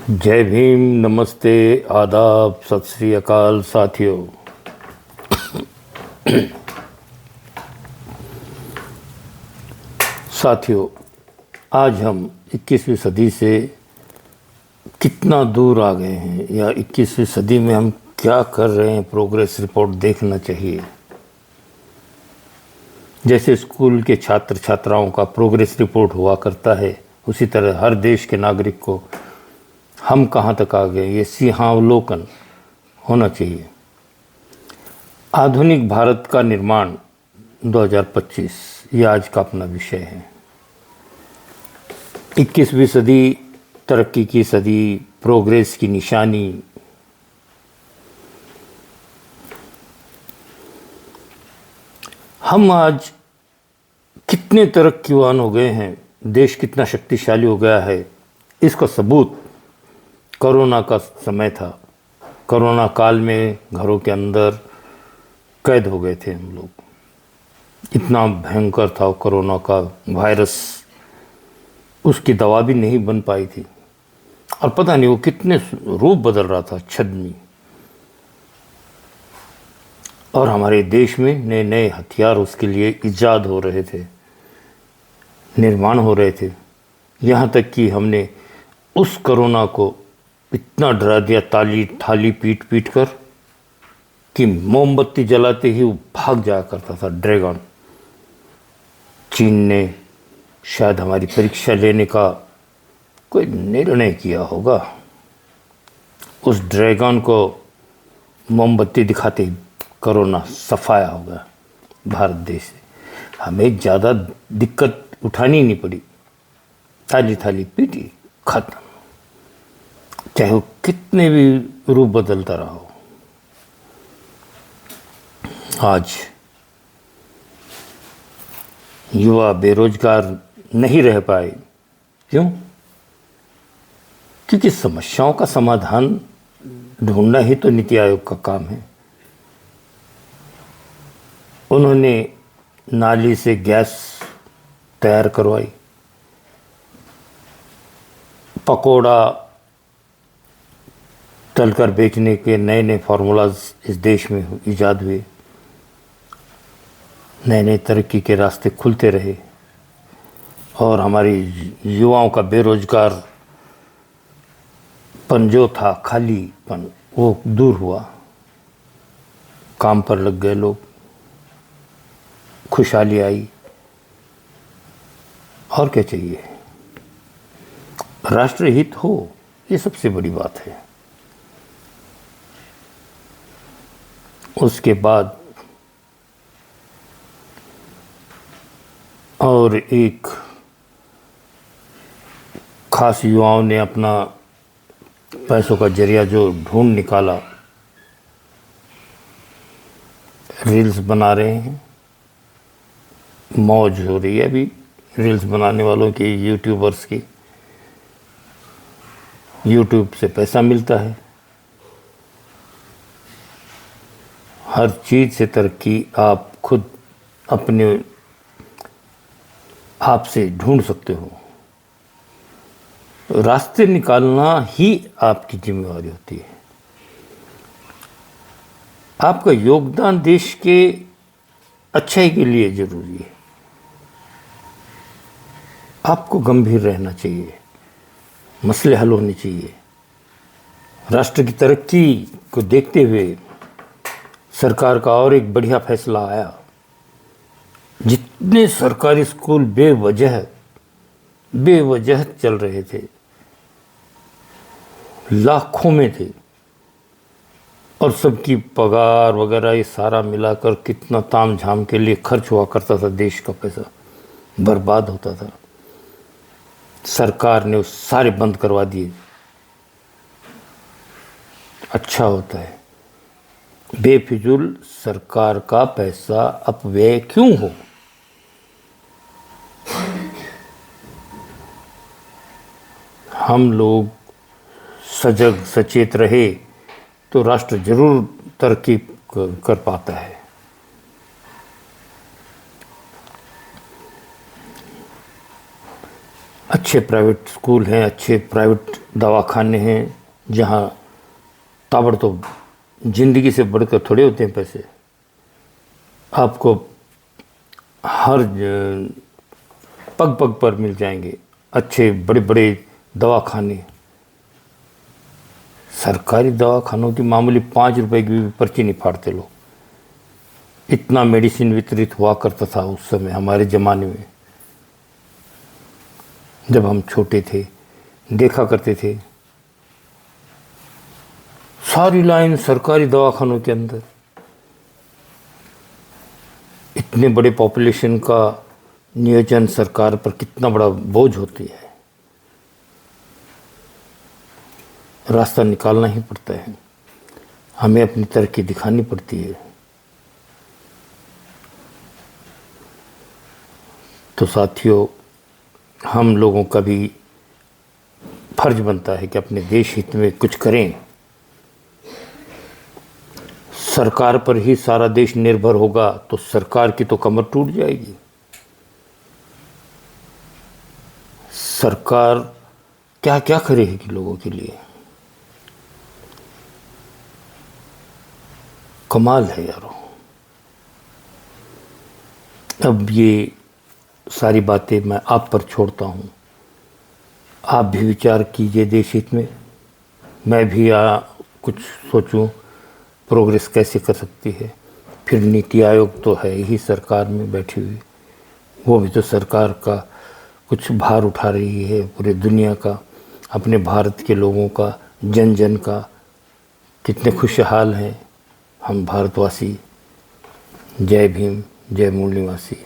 जय भीम, नमस्ते, आदाब, सत श्री अकाल साथियों। साथियों, आज हम 21वीं सदी से कितना दूर आ गए हैं या 21वीं सदी में हम क्या कर रहे हैं, प्रोग्रेस रिपोर्ट देखना चाहिए। जैसे स्कूल के छात्र छात्राओं का प्रोग्रेस रिपोर्ट हुआ करता है, उसी तरह हर देश के नागरिक को हम कहाँ तक आ गए ये सिंहावलोकन होना चाहिए। आधुनिक भारत का निर्माण 2025 ये आज का अपना विषय है। 21वीं सदी तरक्की की सदी, प्रोग्रेस की निशानी। हम आज कितने तरक्कीवान हो गए हैं, देश कितना शक्तिशाली हो गया है, इसका सबूत कोरोना का समय था। कोरोना काल में घरों के अंदर कैद हो गए थे हम लोग। इतना भयंकर था कोरोना का वायरस, उसकी दवा भी नहीं बन पाई थी और पता नहीं वो कितने रूप बदल रहा था, छद्मी। और हमारे देश में नए नए हथियार उसके लिए इजाद हो रहे थे, निर्माण हो रहे थे। यहाँ तक कि हमने उस कोरोना को इतना डरा दिया थाली पीट पीट कर कि मोमबत्ती जलाते ही वो भाग जाया करता था ड्रैगन। चीन ने शायद हमारी परीक्षा लेने का कोई निर्णय किया होगा। उस ड्रैगन को मोमबत्ती दिखाते ही कोरोना सफाया हो गया भारत देश से। हमें ज़्यादा दिक्कत उठानी नहीं पड़ी, थाली पीटी, खत्म। चाहे वो कितने भी रूप बदलता रहा हो। आज युवा बेरोजगार नहीं रह पाए। क्यों? क्योंकि समस्याओं का समाधान ढूंढना ही तो नीति आयोग का काम है। उन्होंने नाली से गैस तैयार करवाई, पकोड़ा तलकर बेचने के नए नए फार्मूलाज इस देश में इजाद हुए, नए नए तरक्की के रास्ते खुलते रहे और हमारी युवाओं का बेरोजगार पन जो था, खालीपन, वो दूर हुआ। काम पर लग गए लोग, खुशहाली आई। और क्या चाहिए? राष्ट्रहित हो, ये सबसे बड़ी बात है। उसके बाद और एक खास युवाओं ने अपना पैसों का जरिया जो ढूंढ निकाला, रील्स बना रहे हैं। मौज हो रही है अभी रील्स बनाने वालों की, यूट्यूबर्स की। यूट्यूब से पैसा मिलता है। हर चीज़ से तरक्की आप खुद अपने आप से ढूंढ सकते हो। रास्ते निकालना ही आपकी जिम्मेवारी होती है। आपका योगदान देश के अच्छाई के लिए जरूरी है। आपको गंभीर रहना चाहिए, मसले हल होने चाहिए। राष्ट्र की तरक्की को देखते हुए सरकार का और एक बढ़िया फैसला आया। जितने सरकारी स्कूल बेवजह चल रहे थे, लाखों में थे, और सबकी पगार वगैरह ये सारा मिलाकर कितना ताम झाम के लिए खर्च हुआ करता था, देश का पैसा बर्बाद होता था। सरकार ने उस सारे बंद करवा दिए। अच्छा होता है। बेफिजूल सरकार का पैसा अपव्यय क्यों हो? हम लोग सजग सचेत रहे तो राष्ट्र जरूर तरक्की कर पाता है। अच्छे प्राइवेट स्कूल हैं, अच्छे प्राइवेट दवाखाने हैं, जहाँ ताबड़तोड़ ज़िंदगी से बढ़कर थोड़े होते हैं पैसे। आपको हर पग पग पर मिल जाएंगे अच्छे बड़े बड़े दवाखाने। सरकारी दवाखानों की मामूली 5 रुपए की भी पर्ची नहीं फाड़ते लोग। इतना मेडिसिन वितरित हुआ करता था उस समय, हमारे ज़माने में, जब हम छोटे थे, देखा करते थे सारी लाइन सरकारी दवाखानों के अंदर। इतने बड़े पॉपुलेशन का नियोजन सरकार पर कितना बड़ा बोझ होती है, रास्ता निकालना ही पड़ता है, हमें अपनी तरक्की दिखानी पड़ती है। तो साथियों, हम लोगों का भी फर्ज बनता है कि अपने देश हित में कुछ करें। सरकार पर ही सारा देश निर्भर होगा तो सरकार की तो कमर टूट जाएगी। सरकार क्या क्या करेगी लोगों के लिए, कमाल है यारो। अब ये सारी बातें मैं आप पर छोड़ता हूँ, आप भी विचार कीजिए देश हित में। मैं भी कुछ सोचूं प्रोग्रेस कैसे कर सकती है। फिर नीति आयोग तो है ही सरकार में बैठी हुई, वो भी तो सरकार का कुछ भार उठा रही है, पूरे दुनिया का, अपने भारत के लोगों का, जन जन का। कितने खुशहाल हैं हम भारतवासी। जय भीम, जय मूल निवासी।